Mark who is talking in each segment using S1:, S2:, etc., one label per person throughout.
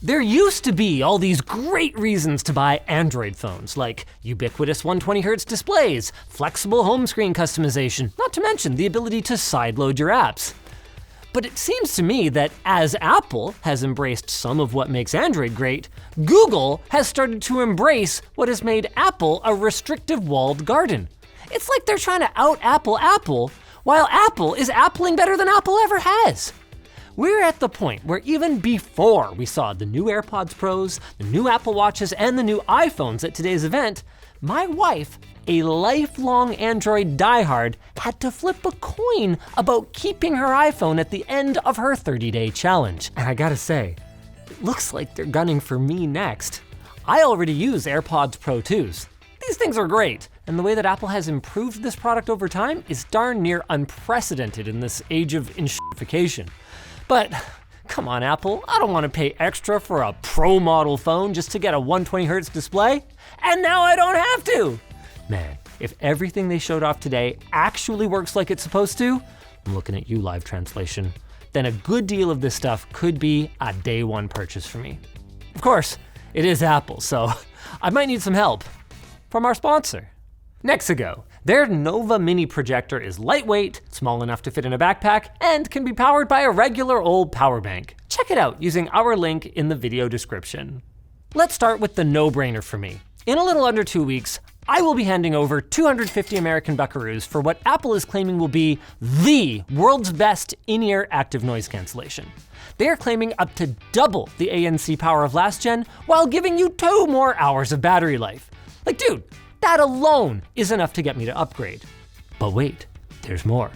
S1: There used to be all these great reasons to buy Android phones, like ubiquitous 120Hz displays, flexible home screen customization, not to mention the ability to sideload your apps. But it seems to me that as Apple has embraced some of what makes Android great, Google has started to embrace what has made Apple a restrictive walled garden. It's like they're trying to out-Apple Apple, while Apple is appling better than Apple ever has. We're at the point where even before we saw the new AirPods Pros, the new Apple Watches, and the new iPhones at today's event, my wife, a lifelong Android diehard, had to flip a coin about keeping her iPhone at the end of her 30-day challenge. And I gotta say, it looks like they're gunning for me next. I already use AirPods Pro 2s. These things are great, and the way that Apple has improved this product over time is darn near unprecedented in this age of inshtification. But come on, Apple, I don't want to pay extra for a Pro model phone just to get a 120Hz display, and now I don't have to. Man, if everything they showed off today actually works like it's supposed to, I'm looking at you, live translation, then a good deal of this stuff could be a day one purchase for me. Of course, it is Apple, so I might need some help from our sponsor. Nexigo. Their Nova Mini projector is lightweight, small enough to fit in a backpack, and can be powered by a regular old power bank. Check it out using our link in the video description. Let's start with the no-brainer for me. In a little under 2 weeks, I will be handing over 250 American buckaroos for what Apple is claiming will be the world's best in-ear active noise cancellation. They are claiming up to double the ANC power of last gen while giving you 2 more hours of battery life. Like, dude, that alone is enough to get me to upgrade. But wait, there's more.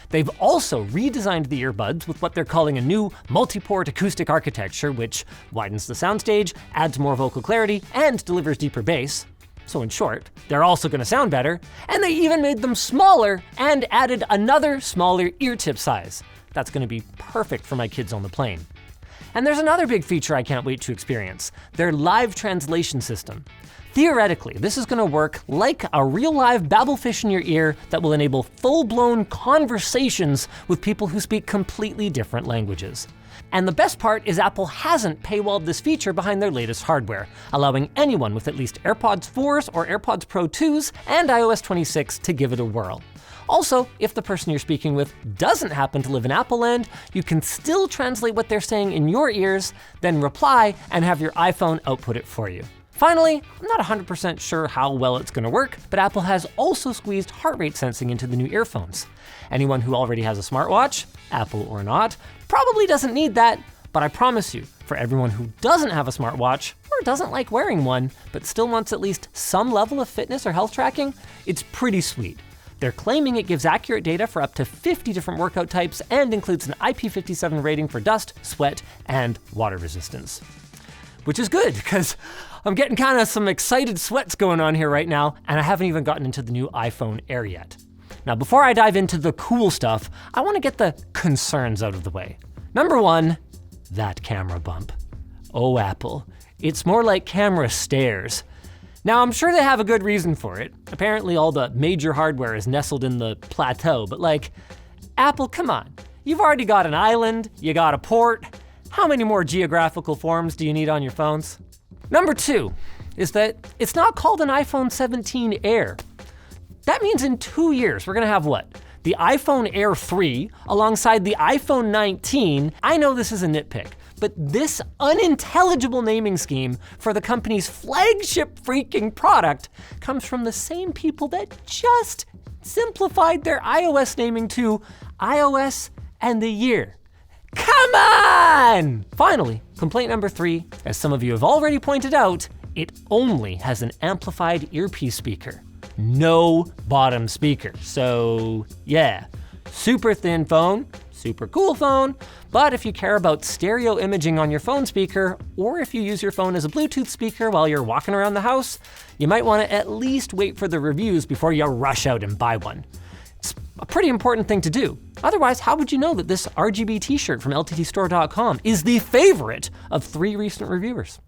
S1: They've also redesigned the earbuds with what they're calling a new multi-port acoustic architecture, which widens the soundstage, adds more vocal clarity, and delivers deeper bass. So in short, they're also gonna sound better, and they even made them smaller and added another smaller ear tip size. That's gonna be perfect for my kids on the plane. And there's another big feature I can't wait to experience, their live translation system. Theoretically, this is gonna work like a real live Babelfish in your ear that will enable full-blown conversations with people who speak completely different languages. And the best part is Apple hasn't paywalled this feature behind their latest hardware, allowing anyone with at least AirPods 4s or AirPods Pro 2s and iOS 26 to give it a whirl. Also, if the person you're speaking with doesn't happen to live in Apple land, you can still translate what they're saying in your ears, then reply and have your iPhone output it for you. Finally, I'm not 100% sure how well it's gonna work, but Apple has also squeezed heart rate sensing into the new earphones. Anyone who already has a smartwatch, Apple or not, probably doesn't need that, but I promise you, for everyone who doesn't have a smartwatch or doesn't like wearing one, but still wants at least some level of fitness or health tracking, it's pretty sweet. They're claiming it gives accurate data for up to 50 different workout types and includes an IP57 rating for dust, sweat, and water resistance. Which is good, because I'm getting kind of some excited sweats going on here right now, and I haven't even gotten into the new iPhone Air yet. Now, before I dive into the cool stuff, I want to get the concerns out of the way. Number one, that camera bump. Oh, Apple, it's more like camera stairs. Now, I'm sure they have a good reason for it. Apparently, all the major hardware is nestled in the plateau, but like, Apple, come on. You've already got an island, you got a port. How many more geographical forms do you need on your phones? Number two is that it's not called an iPhone 17 Air. That means in 2 years, we're gonna have what? The iPhone Air 3 alongside the iPhone 19. I know this is a nitpick, but this unintelligible naming scheme for the company's flagship freaking product comes from the same people that just simplified their iOS naming to iOS and the year. Come on! Finally, complaint number 3, as some of you have already pointed out, it only has an amplified earpiece speaker. No bottom speaker. So yeah, super thin phone, super cool phone, but if you care about stereo imaging on your phone speaker, or if you use your phone as a Bluetooth speaker while you're walking around the house, you might want to at least wait for the reviews before you rush out and buy one. It's a pretty important thing to do. Otherwise, how would you know that this RGB t-shirt from lttstore.com is the favorite of 3 recent reviewers?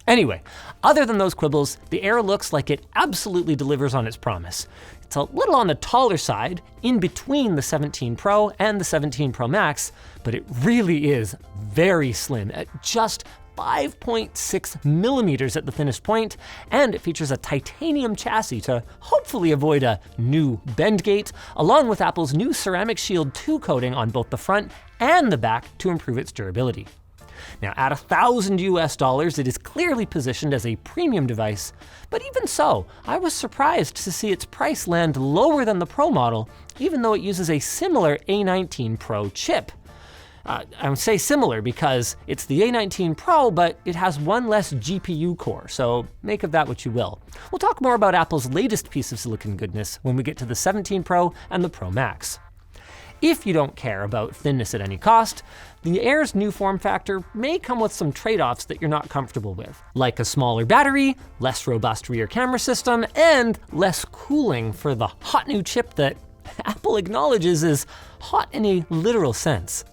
S1: Anyway, other than those quibbles, the Air looks like it absolutely delivers on its promise. It's a little on the taller side, in between the 17 Pro and the 17 Pro Max, but it really is very slim at just 5.6 millimeters at the thinnest point, and it features a titanium chassis to hopefully avoid a new bend gate, along with Apple's new Ceramic Shield 2 coating on both the front and the back to improve its durability. Now, at $1,000 it is clearly positioned as a premium device, but even so, I was surprised to see its price land lower than the Pro model, even though it uses a similar A19 Pro chip. I would say similar because it's the A19 Pro, but it has one less GPU core, so make of that what you will. We'll talk more about Apple's latest piece of silicon goodness when we get to the 17 Pro and the Pro Max. If you don't care about thinness at any cost, the Air's new form factor may come with some trade-offs that you're not comfortable with, like a smaller battery, less robust rear camera system, and less cooling for the hot new chip that Apple acknowledges is hot in a literal sense.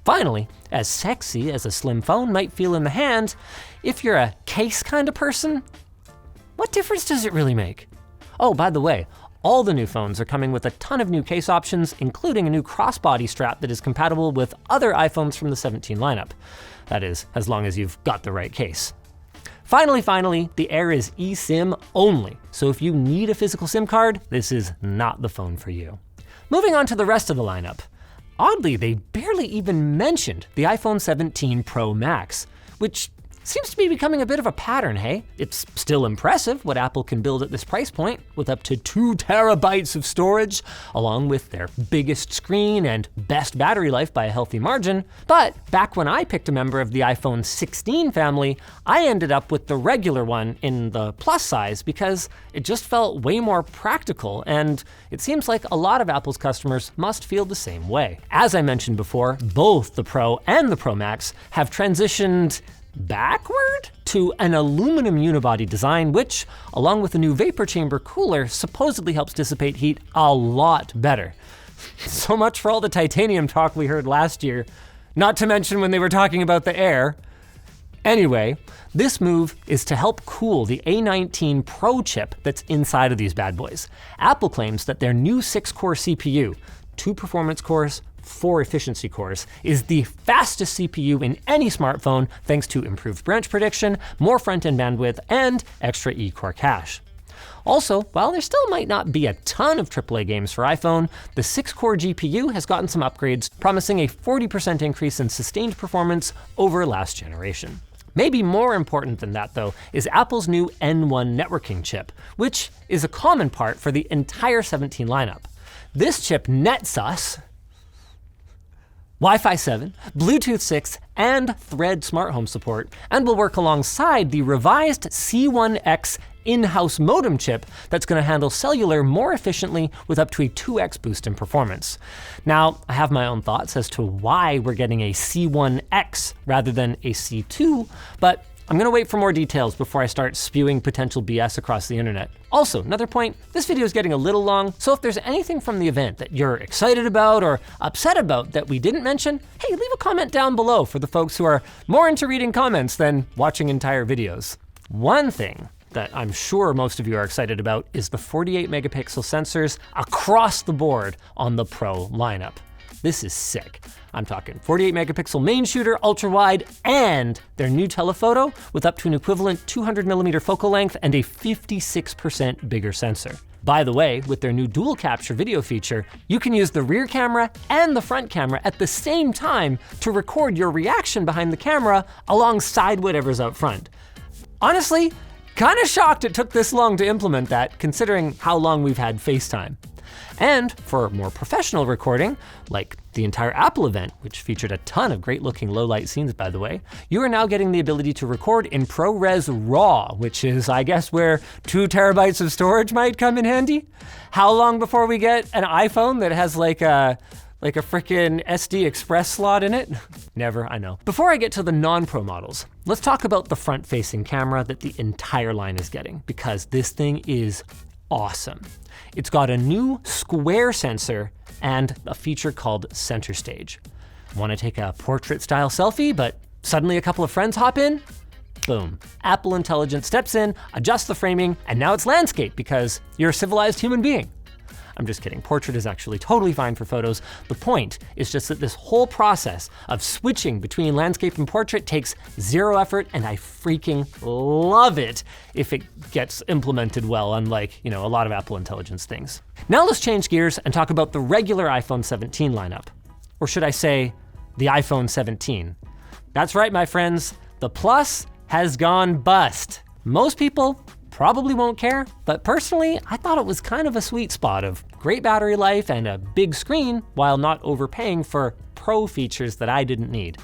S1: Finally, as sexy as a slim phone might feel in the hand, if you're a case kind of person, what difference does it really make? Oh, by the way, all the new phones are coming with a ton of new case options, including a new crossbody strap that is compatible with other iPhones from the 17 lineup. That is, as long as you've got the right case. Finally, the Air is eSIM only, so if you need a physical SIM card, this is not the phone for you. Moving on to the rest of the lineup. Oddly, they barely even mentioned the iPhone 17 Pro Max, which seems to be becoming a bit of a pattern, hey? It's still impressive what Apple can build at this price point, with up to 2 terabytes of storage, along with their biggest screen and best battery life by a healthy margin. But back when I picked a member of the iPhone 16 family, I ended up with the regular one in the plus size because it just felt way more practical, and it seems like a lot of Apple's customers must feel the same way. As I mentioned before, both the Pro and the Pro Max have transitioned backward to an aluminum unibody design, which, along with a new vapor chamber cooler, supposedly helps dissipate heat a lot better. So much for all the titanium talk we heard last year, not to mention when they were talking about the Air. Anyway, this move is to help cool the A19 Pro chip that's inside of these bad boys. Apple claims that their new 6-core CPU, 2 performance cores, 4 efficiency cores, is the fastest CPU in any smartphone thanks to improved branch prediction, more front-end bandwidth, and extra E-core cache. Also, while there still might not be a ton of AAA games for iPhone, the 6-core GPU has gotten some upgrades, promising a 40% increase in sustained performance over last generation. Maybe more important than that, though, is Apple's new N1 networking chip, which is a common part for the entire 17 lineup. This chip nets us Wi-Fi 7, Bluetooth 6, and Thread smart home support, and will work alongside the revised C1X in-house modem chip that's going to handle cellular more efficiently with up to a 2x boost in performance. Now, I have my own thoughts as to why we're getting a C1X rather than a C2, but I'm gonna wait for more details before I start spewing potential BS across the internet. Also, another point, this video is getting a little long, so if there's anything from the event that you're excited about or upset about that we didn't mention, hey, leave a comment down below for the folks who are more into reading comments than watching entire videos. One thing that I'm sure most of you are excited about is the 48 megapixel sensors across the board on the Pro lineup. This is sick. I'm talking 48 megapixel main shooter, ultra wide, and their new telephoto with up to an equivalent 200 millimeter focal length and a 56% bigger sensor. By the way, with their new dual capture video feature, you can use the rear camera and the front camera at the same time to record your reaction behind the camera alongside whatever's out front. Honestly, kinda shocked it took this long to implement that, considering how long we've had FaceTime. And for more professional recording, like the entire Apple event, which featured a ton of great looking low light scenes by the way, you are now getting the ability to record in ProRes RAW, which is, I guess, where 2 terabytes of storage might come in handy. How long before we get an iPhone that has like a frickin' SD Express slot in it? Never, I know. Before I get to the non-Pro models, let's talk about the front-facing camera that the entire line is getting, because this thing is awesome. It's got a new square sensor and a feature called Center Stage. Want to take a portrait-style selfie, but suddenly a couple of friends hop in? Boom. Apple Intelligence steps in, adjusts the framing, and now it's landscape because you're a civilized human being. I'm just kidding, portrait is actually totally fine for photos. The point is just that this whole process of switching between landscape and portrait takes zero effort, and I freaking love it if it gets implemented well, unlike, a lot of Apple Intelligence things. Now let's change gears and talk about the regular iPhone 17 lineup. Or should I say, the iPhone 17. That's right, my friends, the Plus has gone bust. Most people probably won't care, but personally, I thought it was kind of a sweet spot of great battery life and a big screen while not overpaying for Pro features that I didn't need.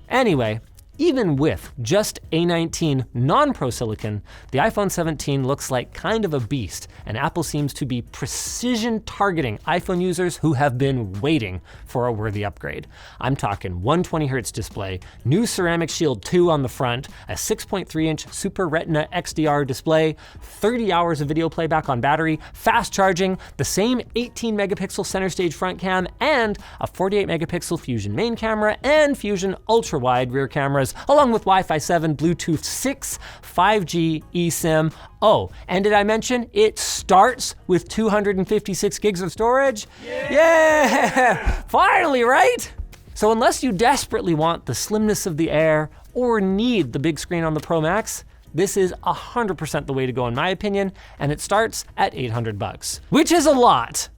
S1: Anyway, even with just A19 non-Pro silicon, the iPhone 17 looks like kind of a beast, and Apple seems to be precision targeting iPhone users who have been waiting for a worthy upgrade. I'm talking 120Hz display, new Ceramic Shield 2 on the front, a 6.3-inch Super Retina XDR display, 30 hours of video playback on battery, fast charging, the same 18-megapixel center stage front cam, and a 48-megapixel Fusion main camera and Fusion ultra-wide rear cameras, along with Wi-Fi 7, Bluetooth 6, 5G, eSIM. Oh, and did I mention it starts with 256 gigs of storage? Yeah! Finally, right? So unless you desperately want the slimness of the Air or need the big screen on the Pro Max, this is 100% the way to go in my opinion, and it starts at $800, which is a lot.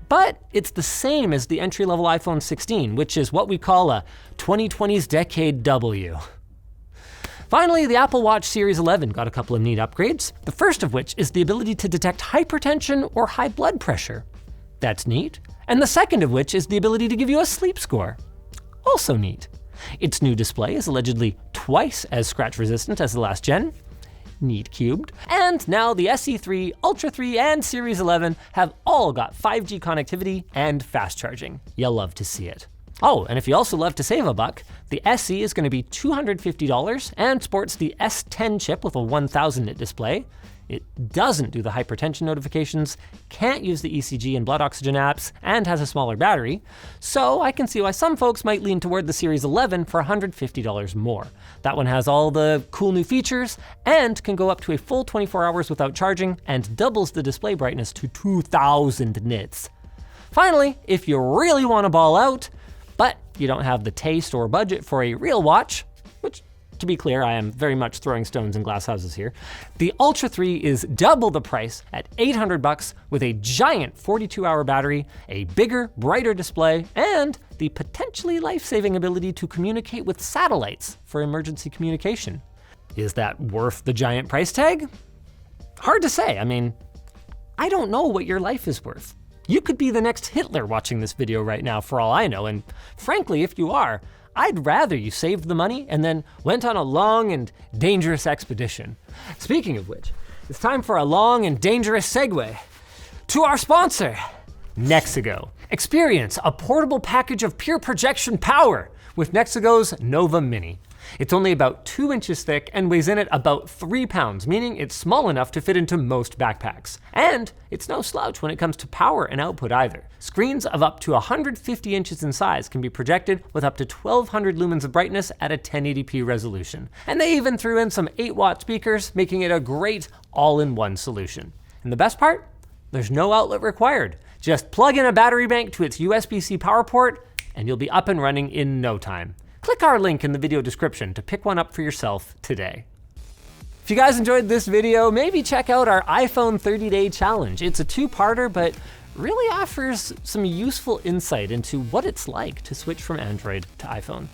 S1: But it's the same as the entry-level iPhone 16, which is what we call a 2020s decade W. Finally, the Apple Watch Series 11 got a couple of neat upgrades, the first of which is the ability to detect hypertension or high blood pressure. That's neat. And the second of which is the ability to give you a sleep score. Also neat. Its new display is allegedly twice as scratch resistant as the last gen. Neat cubed. And now the SE3, Ultra 3, and Series 11 have all got 5G connectivity and fast charging. You'll love to see it. Oh, and if you also love to save a buck, the SE is going to be $250 and sports the S10 chip with a 1000 nit display. It doesn't do the hypertension notifications, can't use the ECG and blood oxygen apps, and has a smaller battery. So I can see why some folks might lean toward the Series 11 for $150 more. That one has all the cool new features and can go up to a full 24 hours without charging and doubles the display brightness to 2000 nits. Finally, if you really want to ball out, but you don't have the taste or budget for a real watch, which, to be clear, I am very much throwing stones in glass houses here, the Ultra 3 is double the price at $800 with a giant 42-hour battery, a bigger, brighter display, and the potentially life-saving ability to communicate with satellites for emergency communication. Is that worth the giant price tag? Hard to say. I mean, I don't know what your life is worth. You could be the next Hitler watching this video right now for all I know, and frankly, if you are, I'd rather you saved the money and then went on a long and dangerous expedition. Speaking of which, it's time for a long and dangerous segue to our sponsor, Nexigo. Experience a portable package of pure projection power with Nexigo's Nova Mini. It's only about 2 inches thick and weighs in at about 3 pounds, meaning it's small enough to fit into most backpacks. And it's no slouch when it comes to power and output either. Screens of up to 150 inches in size can be projected with up to 1200 lumens of brightness at a 1080p resolution. And they even threw in some 8-watt speakers, making it a great all-in-one solution. And the best part? There's no outlet required. Just plug in a battery bank to its USB-C power port, and you'll be up and running in no time. Click our link in the video description to pick one up for yourself today. If you guys enjoyed this video, maybe check out our iPhone 30-day challenge. It's a two-parter, but really offers some useful insight into what it's like to switch from Android to iPhone.